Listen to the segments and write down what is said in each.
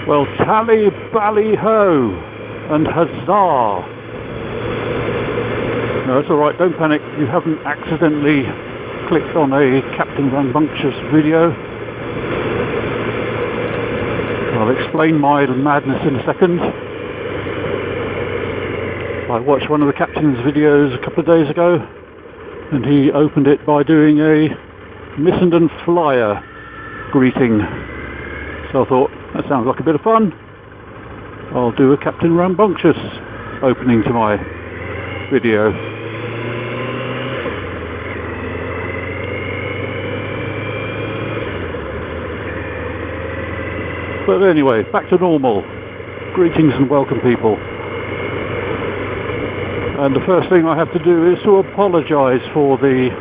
Well, tally bally ho and huzzah! No, it's alright, don't panic, you haven't accidentally clicked on a Captain Rambunctious video. I'll explain my madness in a second. I watched one of the Captain's videos a couple of days ago, and he opened it by doing a Missenden Flyer greeting. So I thought, that sounds like a bit of fun. I'll do a Captain Rambunctious opening to my video. But anyway, back to normal. Greetings and welcome, people. And the first thing I have to do is to apologise for the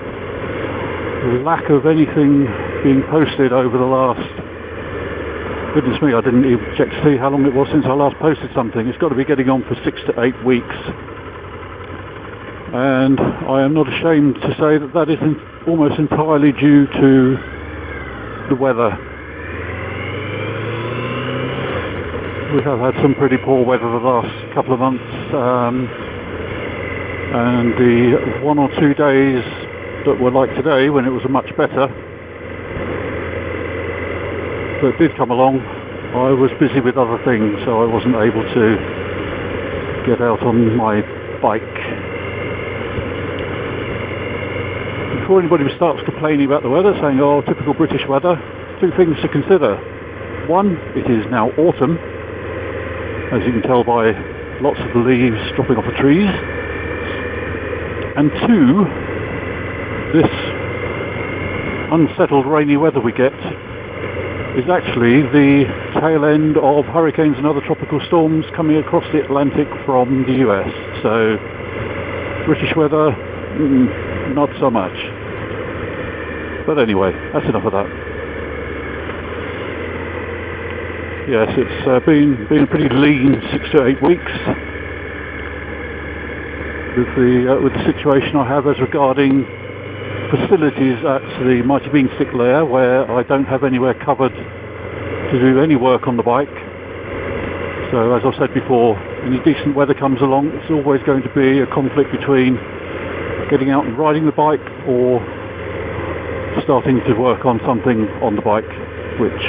lack of anything being posted over the last... Goodness me, I didn't even check to see how long it was since I last posted something. It's got to be getting on for 6 to 8 weeks. And I am not ashamed to say that that is almost entirely due to the weather. We have had some pretty poor weather the last couple of months, and the 1 or 2 days that were like today, when it was much better, that did come along, I was busy with other things, so I wasn't able to get out on my bike. Before anybody starts complaining about the weather, saying, oh, typical British weather, 2 things to consider. 1, it is now autumn, as you can tell by lots of the leaves dropping off the trees. And 2, this unsettled rainy weather we get is actually the tail end of hurricanes and other tropical storms coming across the Atlantic from the US. So British weather, not so much. But anyway, that's enough of that. Yes, it's been a pretty lean 6 to 8 weeks with the situation I have as regarding facilities at the Mighty Bean Stick Lair, where I don't have anywhere covered to do any work on the bike. So as I've said before, any decent weather comes along, it's always going to be a conflict between getting out and riding the bike or starting to work on something on the bike, which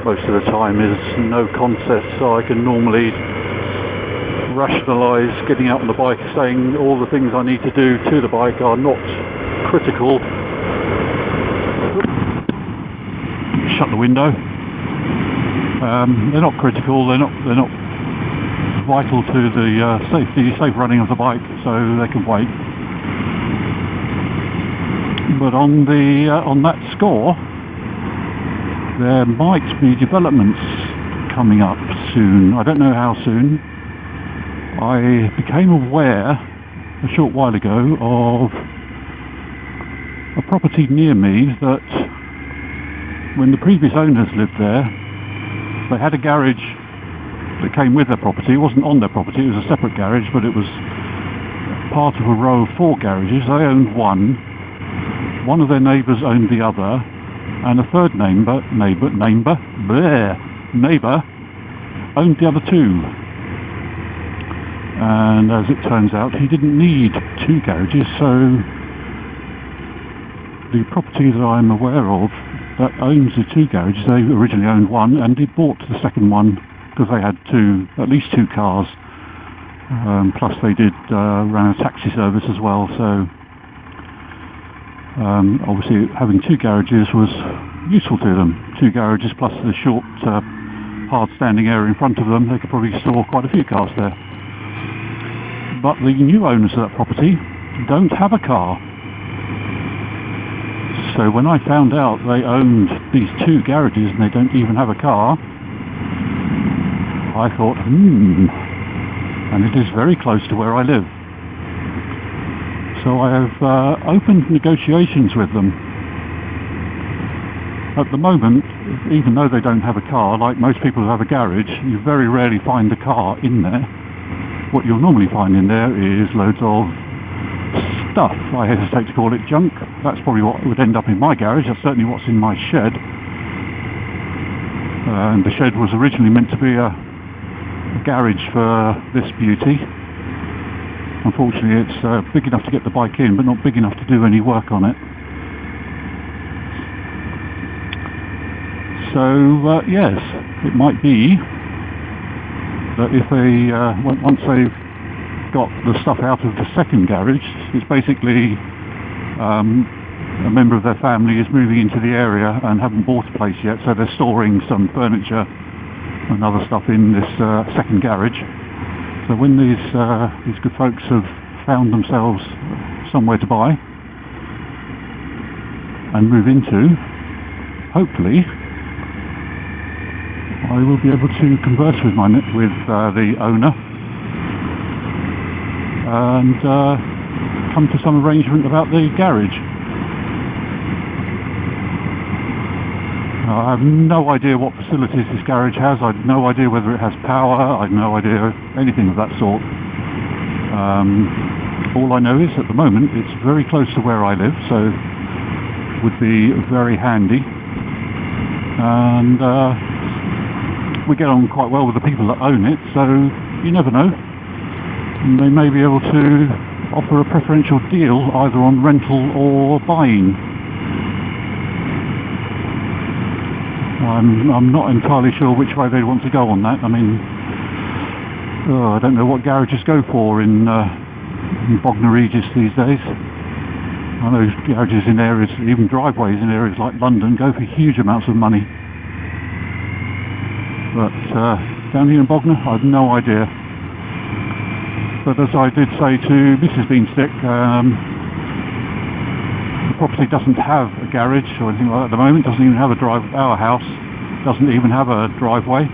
most of the time is no contest, so I can normally rationalise getting out on the bike, saying all the things I need to do to the bike are not critical. Shut the window. They're not critical. They're not vital to the safe running of the bike, so they can wait. But on that score, there might be developments coming up soon. I don't know how soon. I became aware a short while ago of a property near me that, when the previous owners lived there, they had a garage that came with their property. It wasn't on their property, it was a separate garage, but it was part of a row of 4 garages. They owned one of their neighbours owned the other, and a third neighbour owned the other 2. And as it turns out, he didn't need 2 garages, so the property that I'm aware of that owns the 2 garages, they originally owned one, and they bought the second one because they had at least 2 cars, plus they ran a taxi service as well, so obviously having 2 garages was useful to them. 2 garages plus the short hard standing area in front of them, they could probably store quite a few cars there. But the new owners of that property don't have a car. So when I found out they owned these 2 garages and they don't even have a car, I thought, and it is very close to where I live. So I have opened negotiations with them. At the moment, even though they don't have a car, like most people who have a garage, you very rarely find a car in there. What you'll normally find in there is loads of stuff. I hesitate to call it junk. That's probably what would end up in my garage. That's certainly what's in my shed. And the shed was originally meant to be a garage for this beauty. Unfortunately, it's big enough to get the bike in, but not big enough to do any work on it. So yes, it might be that if they once they've got the stuff out of the second garage, it's basically a member of their family is moving into the area and haven't bought a place yet, so they're storing some furniture and other stuff in this second garage. So when these good folks have found themselves somewhere to buy and move into, hopefully I will be able to converse with the owner and come to some arrangement about the garage. I have no idea what facilities this garage has. I have no idea whether it has power. I have no idea anything of that sort. All I know is at the moment it's very close to where I live, so would be very handy. And we get on quite well with the people that own it, so you never know. They may be able to offer a preferential deal either on rental or buying. I'm not entirely sure which way they want to go on that. I mean, I don't know what garages go for in Bognor Regis these days. I know garages in areas, even driveways in areas like London, go for huge amounts of money. But down here in Bognor, I have no idea. But as I did say to Mrs. Beanstick, the property doesn't have a garage or anything like that at the moment. Doesn't even have a drive. Our house doesn't even have a driveway.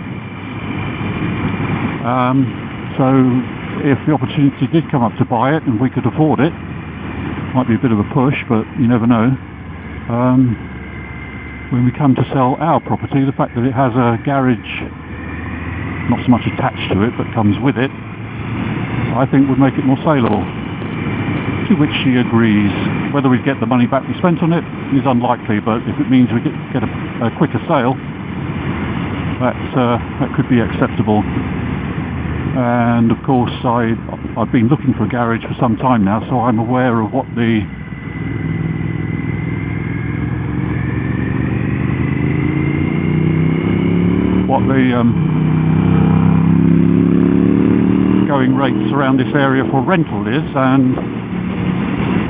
So if the opportunity did come up to buy it and we could afford it, might be a bit of a push, but you never know. When we come to sell our property, the fact that it has a garage, not so much attached to it, but comes with it, I think would make it more saleable. To which she agrees. Whether we get the money back we spent on it is unlikely, but if it means we get a quicker sale, that could be acceptable. And of course I've been looking for a garage for some time now, so I'm aware of what the going rates around this area for rental is, and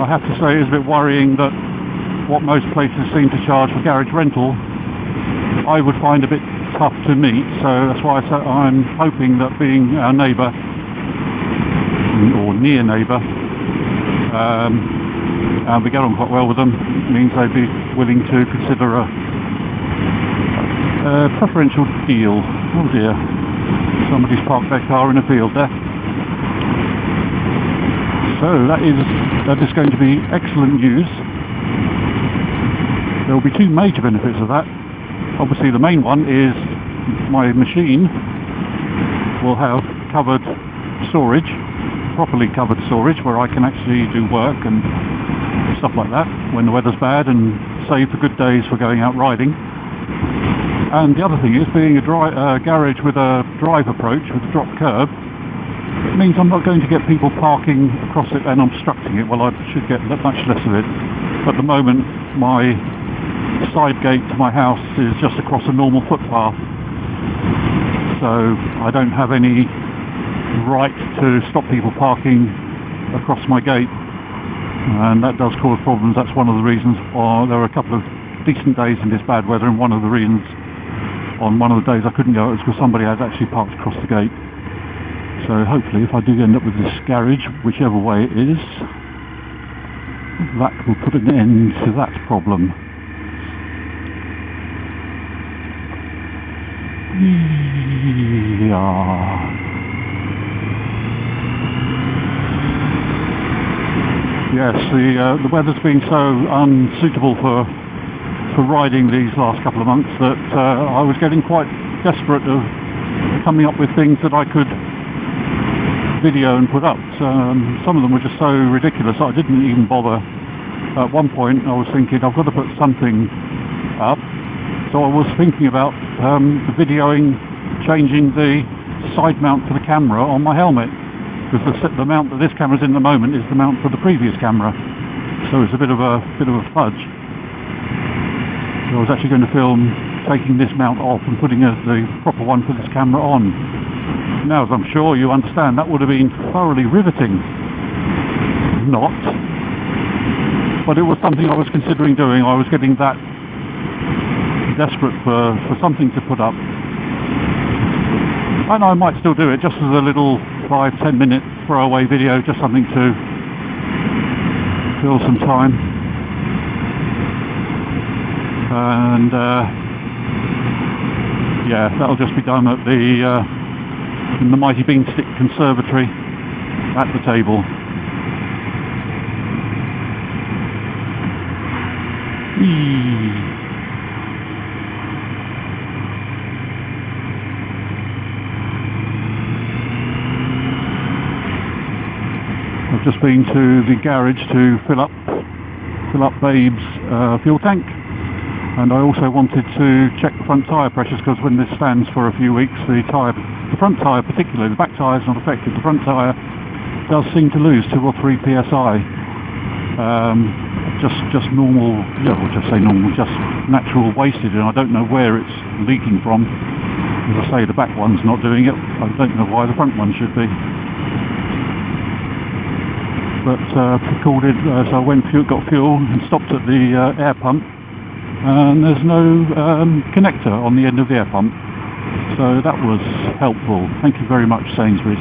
I have to say it's a bit worrying that what most places seem to charge for garage rental I would find a bit tough to meet. So that's why I'm hoping that being our neighbour, or near neighbour, and we get on quite well with them, means they'd be willing to consider a preferential deal. Oh dear, somebody's parked their car in a field there. So that is going to be excellent news. There will be two major benefits of that. Obviously the main one is my machine will have covered storage, properly covered storage, where I can actually do work and stuff like that when the weather's bad, and save the good days for going out riding. And the other thing is, being a garage with a drive approach, with a drop curb, it means I'm not going to get people parking across it and obstructing it. Well, I should get much less of it. At the moment, my side gate to my house is just across a normal footpath, so I don't have any right to stop people parking across my gate, and that does cause problems. That's one of the reasons. There were a couple of decent days in this bad weather, and one of the reasons on one of the days I couldn't go was because somebody had actually parked across the gate. So hopefully, if I do end up with this garage, whichever way it is, that will put an end to that problem. Yeah. Yes, the weather's been so unsuitable for riding these last couple of months that I was getting quite desperate of coming up with things that I could video and put up. Some of them were just so ridiculous that I didn't even bother. At one point I was thinking I've got to put something up, so I was thinking about videoing changing the side mount for the camera on my helmet, because the mount that this camera's in at the moment is the mount for the previous camera, so it's a bit of a fudge. So I was actually going to film taking this mount off and putting the proper one for this camera on. Now, as I'm sure you understand, that would have been thoroughly riveting. Not. But it was something I was considering doing. I was getting that desperate for something to put up. And I might still do it, just as a little 5-10 minute throwaway video, just something to fill some time. And yeah, that'll just be done at in the Mighty Beanstick Conservatory at the table. I've just been to the garage to fill up Babe's fuel tank, and I also wanted to check the front tyre pressures, because when this stands for a few weeks, the front tyre particularly, the back tyre is not affected, the front tyre does seem to lose 2 or 3 psi. Just normal, yeah, we'll just say normal, just natural wasted, and I don't know where it's leaking from. As I say, the back one's not doing it. I don't know why the front one should be. But recorded, so I went, got fuel and stopped at the air pump, and there's no connector on the end of the air pump, so that was helpful. Thank you very much, Sainsbury's.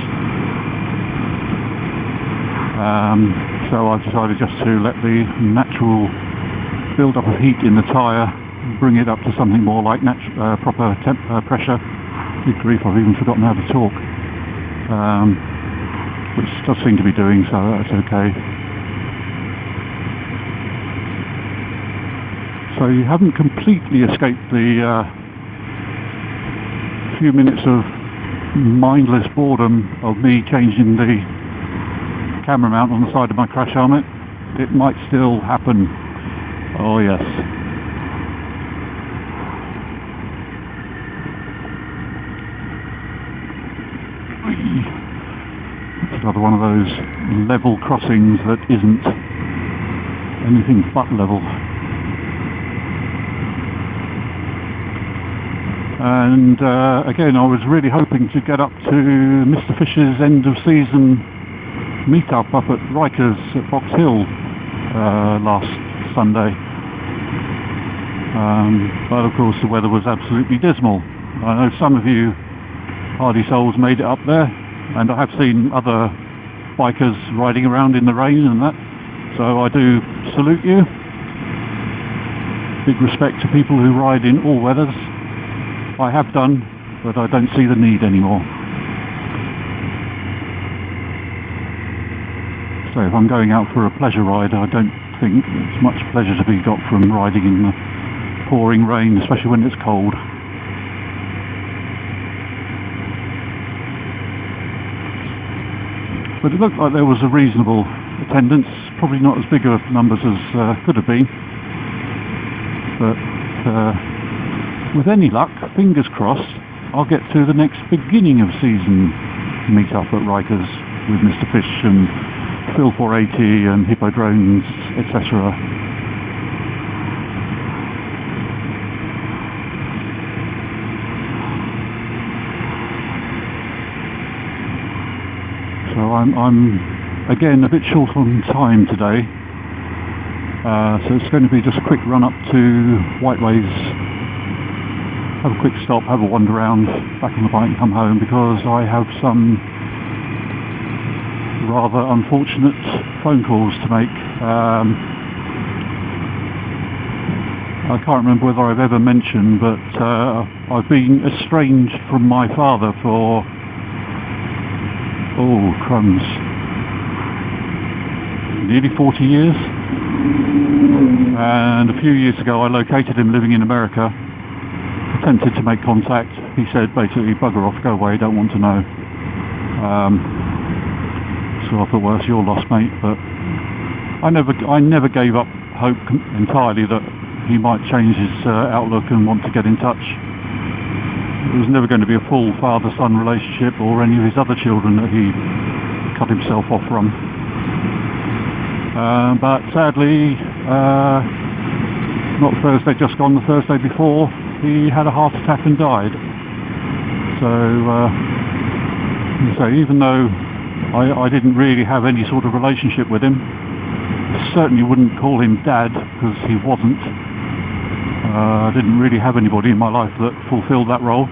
So I've decided just to let the natural build up of heat in the tyre bring it up to something more like proper pressure. Good grief, I've even forgotten how to talk. Which does seem to be doing, so that's okay. So you haven't completely escaped the few minutes of mindless boredom of me changing the camera mount on the side of my crash helmet. It might still happen. Oh yes. Another one of those level crossings that isn't anything but level. And again, I was really hoping to get up to Mr. Fisher's end of season meet-up up at Rikers at Box Hill last Sunday. But of course the weather was absolutely dismal. I know some of you hardy souls made it up there, and I have seen other bikers riding around in the rain and that, so I do salute you. Big respect to people who ride in all weathers. I have done, but I don't see the need anymore. So if I'm going out for a pleasure ride, I don't think there's much pleasure to be got from riding in the pouring rain, especially when it's cold. But it looked like there was a reasonable attendance, probably not as big of numbers as could have been. But with any luck, fingers crossed, I'll get to the next beginning of season meet-up at Rikers with Mr. Fish and Phil 480 and Hippo Drones, etc. So I'm again a bit short on time today, so it's going to be just a quick run up to Whiteways, have a quick stop, have a wander around, back on the bike and come home, because I have some rather unfortunate phone calls to make. I can't remember whether I've ever mentioned, but I've been estranged from my father for, oh crumbs, nearly 40 years. And a few years ago I located him living in America, attempted to make contact. He said basically, bugger off, go away, don't want to know. So I thought, well, it's your loss, mate. But I never gave up hope entirely that he might change his outlook and want to get in touch. it was never going to be a full father-son relationship, or any of his other children that he cut himself off from. But sadly, not Thursday just gone, the Thursday before, he had a heart attack and died. So even though I didn't really have any sort of relationship with him, I certainly wouldn't call him dad, because he wasn't. I didn't really have anybody in my life that fulfilled that role.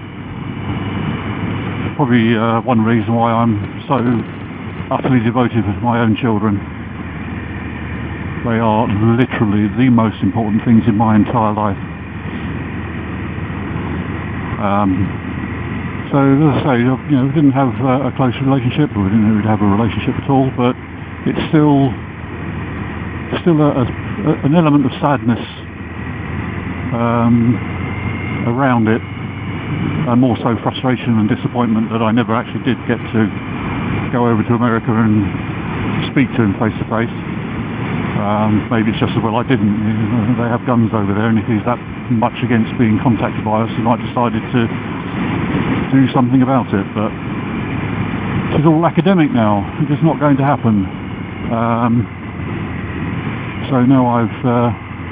Probably one reason why I'm so utterly devoted to my own children. They are literally the most important things in my entire life. So as I say, we didn't have a close relationship, or we didn't really have a relationship at all, but it's still an element of sadness around it, and more so frustration and disappointment that I never actually did get to go over to America and speak to him face to face. Maybe it's just as well I didn't. They have guns over there, and if he's that much against being contacted by us, he might have decided to do something about it. But it's all academic now. It is not going to happen. So now I've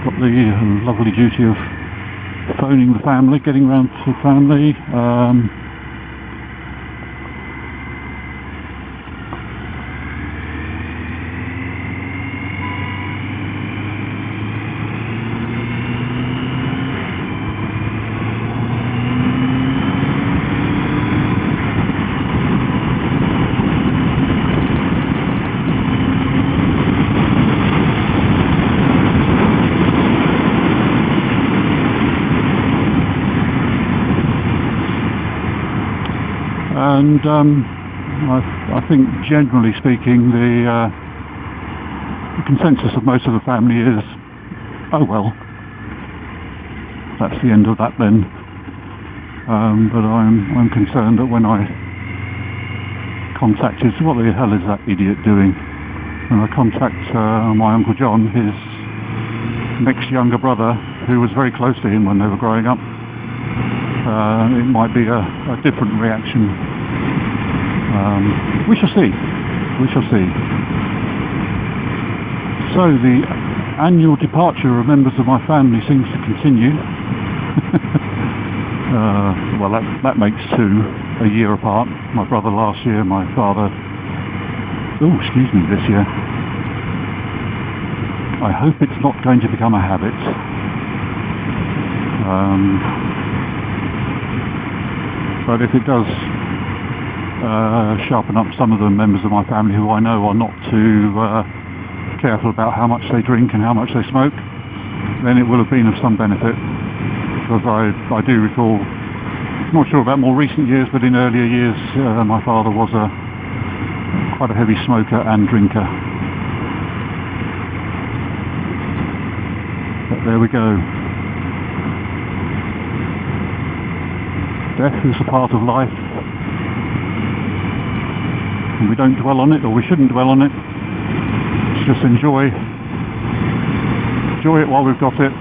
got the lovely duty of phoning the family, getting round to family. And I think, generally speaking, the consensus of most of the family is, oh well, that's the end of that then. But I'm concerned that when I contacted, what the hell is that idiot doing? When I contact my Uncle John, his next younger brother, who was very close to him when they were growing up, it might be a different reaction. We shall see. We shall see. So the annual departure of members of my family seems to continue. Well, that makes two a year apart. My brother last year, my father, this year. I hope it's not going to become a habit. But if it does sharpen up some of the members of my family who I know are not too careful about how much they drink and how much they smoke, then it will have been of some benefit. Because I do recall, I'm not sure about more recent years, but in earlier years my father was quite a heavy smoker and drinker. But there we go. Death is a part of life, and we don't dwell on it, or we shouldn't dwell on it. Let's just enjoy it while we've got it.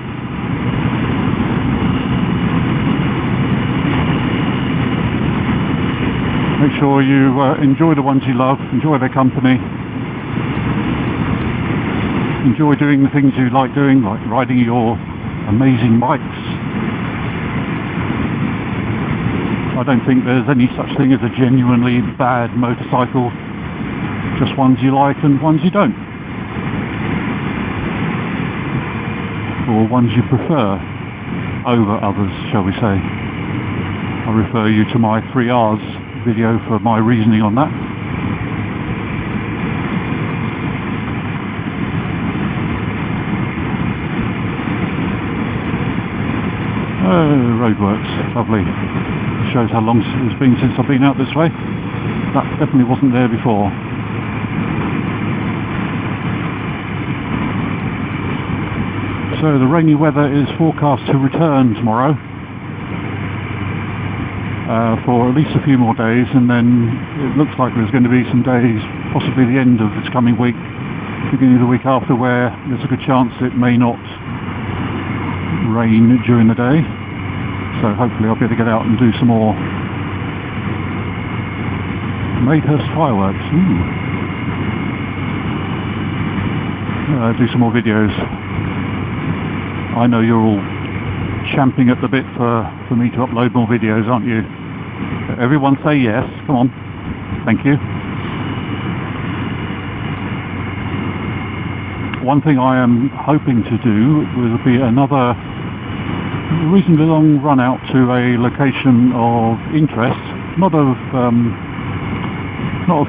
Make sure you enjoy the ones you love, enjoy their company, enjoy doing the things you like doing, like riding your amazing bikes. I don't think there's any such thing as a genuinely bad motorcycle, just ones you like and ones you don't, or ones you prefer over others, shall we say. I refer you to my 3 R's video for my reasoning on that. Oh, roadworks, lovely. Shows how long it's been since I've been out this way. That definitely wasn't there before. So the rainy weather is forecast to return tomorrow for at least a few more days, and then it looks like there's going to be some days, possibly the end of this coming week, beginning of the week after, where there's a good chance it may not rain during the day. so hopefully I'll be able to get out and do some more Madehurst fireworks. Do some more videos. I know you're all champing at the bit for me to upload more videos, aren't you? Everyone say yes, come on. Thank you. One thing I am hoping to do will be another reasonably long run out to a location of interest, not of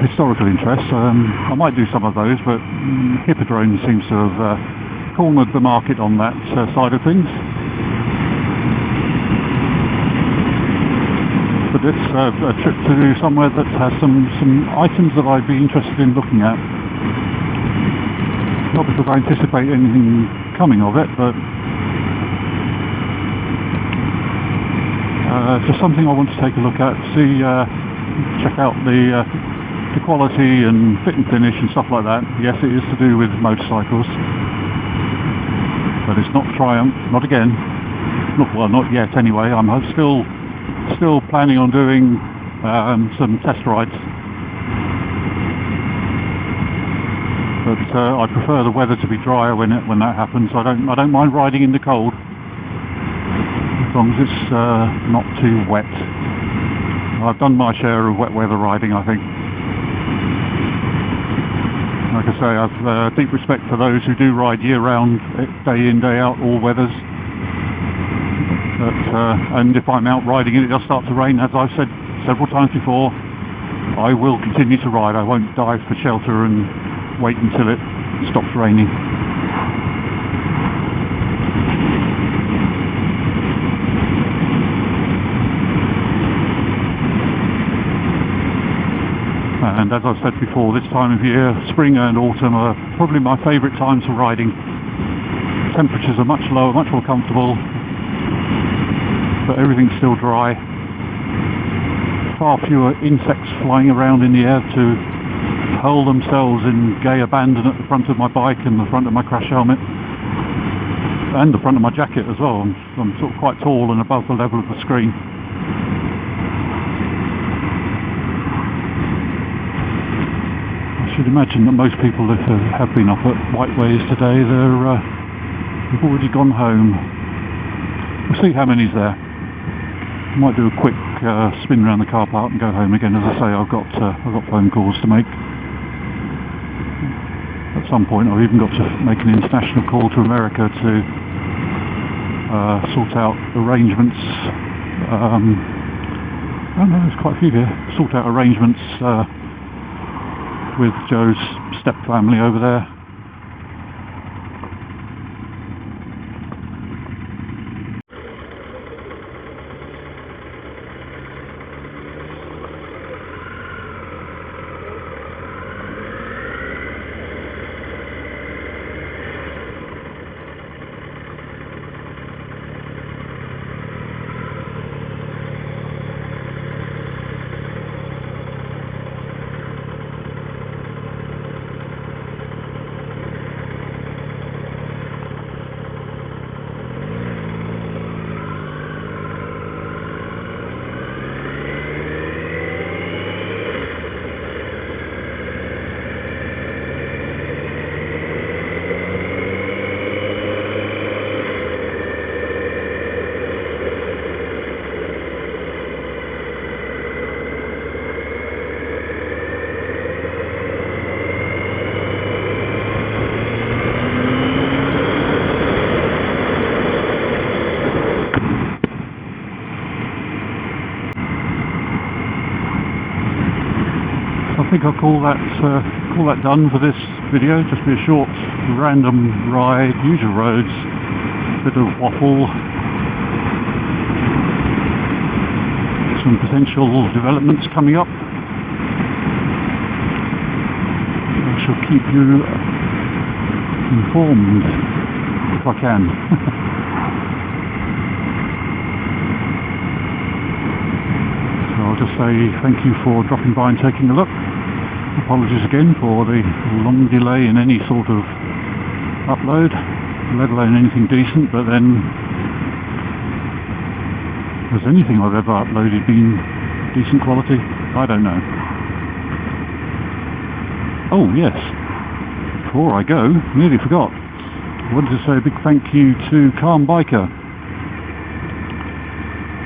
historical interest. I might do some of those, but Hippodrome seems to have cornered the market on that side of things. But it's a trip to do somewhere that has some items that I'd be interested in looking at. Not because I anticipate anything coming of it, but just something I want to take a look at, see, check out the quality and fit and finish and stuff like that. Yes, it is to do with motorcycles, but it's not Triumph, not again. Not yet anyway. I'm still planning on doing some test rides. But I prefer the weather to be drier when that happens. I don't mind riding in the cold, as long as it's not too wet. I've done my share of wet weather riding, I think. Like I say, I've deep respect for those who do ride year-round, day in, day out, all weathers. But, and if I'm out riding and it does start to rain, as I've said several times before, I will continue to ride. I won't dive for shelter and wait until it stops raining. And as I've said before, this time of year, spring and autumn are probably my favourite times for riding. Temperatures are much lower, much more comfortable, but everything's still dry. Far fewer insects flying around in the air to hurl themselves in gay abandon at the front of my bike and the front of my crash helmet, and the front of my jacket as well. I'm sort of quite tall and above the level of the screen. I should imagine that most people that have been up at Whiteways today, they've already gone home. We'll see how many's there. I might do a quick spin around the car park and go home again. As I say, I've got phone calls to make. At some point I've even got to make an international call to America to sort out arrangements. Oh no, there's quite a few here. Sort out arrangements with Joe's step family over there. I think I'll call that done for this video. Just be a short, random ride, usual roads, bit of waffle, some potential developments coming up. I shall keep you informed if I can. So I'll just say thank you for dropping by and taking a look. Apologies again for the long delay in any sort of upload, let alone anything decent, but then has anything I've ever uploaded been decent quality? I don't know. Oh yes, before I go, nearly forgot, I wanted to say a big thank you to Calm Biker,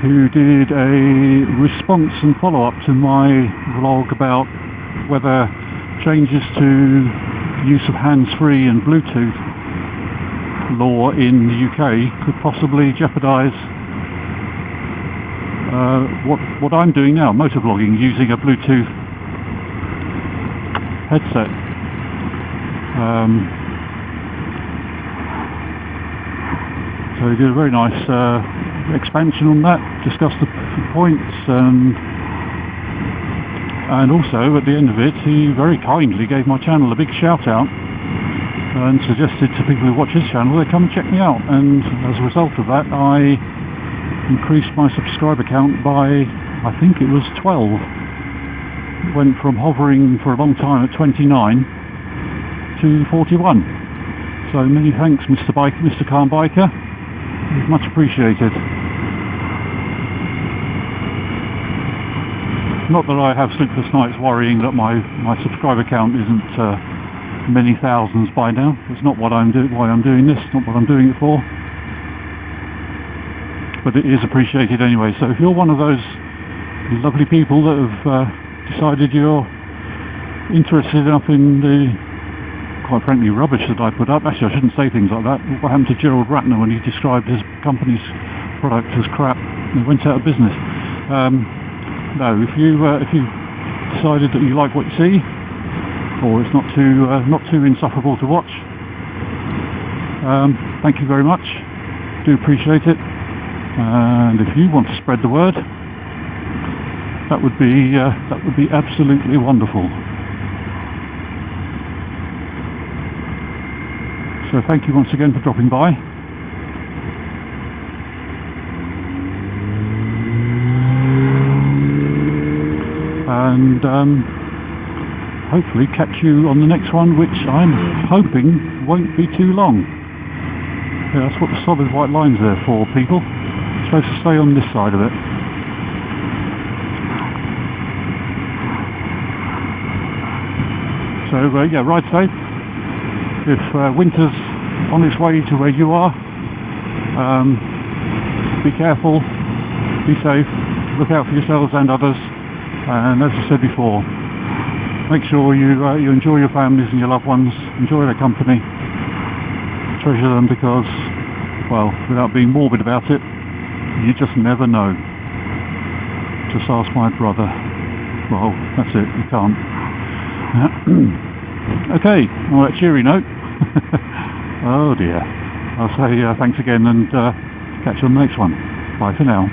who did a response and follow-up to my vlog about whether changes to use of hands-free and Bluetooth law in the UK could possibly jeopardise what I'm doing now, motovlogging, using a Bluetooth headset. So he did a very nice expansion on that, discussed the points, and also at the end of it he very kindly gave my channel a big shout out and suggested to people who watch his channel they come and check me out, and as a result of that I increased my subscriber count by, I think it was 12. It went from hovering for a long time at 29 to 41. So many thanks, Mr. Calm Biker. It's much appreciated. Not that I have sleepless nights worrying that my subscriber count isn't many thousands by now. It's not why I'm doing this, not what I'm doing it for. But it is appreciated anyway. So if you're one of those lovely people that have decided you're interested enough in the, quite frankly, rubbish that I put up. Actually, I shouldn't say things like that. What happened to Gerald Ratner when he described his company's product as crap and went out of business? No, if you decided that you like what you see, or it's not too insufferable to watch, thank you very much. Do appreciate it. And if you want to spread the word, that would be absolutely wonderful. So thank you once again for dropping by. And hopefully catch you on the next one, which I'm hoping won't be too long. Yeah, that's what the solid white line's there for, people. It's supposed to stay on this side of it. So yeah, ride safe. If winter's on its way to where you are, be careful, be safe, look out for yourselves and others, and as I said before, make sure you enjoy your families and your loved ones, enjoy their company, treasure them, because, well, without being morbid about it, you just never know. Just ask my brother. Well, that's it, you can't. Okay, on that cheery note, oh dear, I'll say thanks again and catch you on the next one. Bye for now.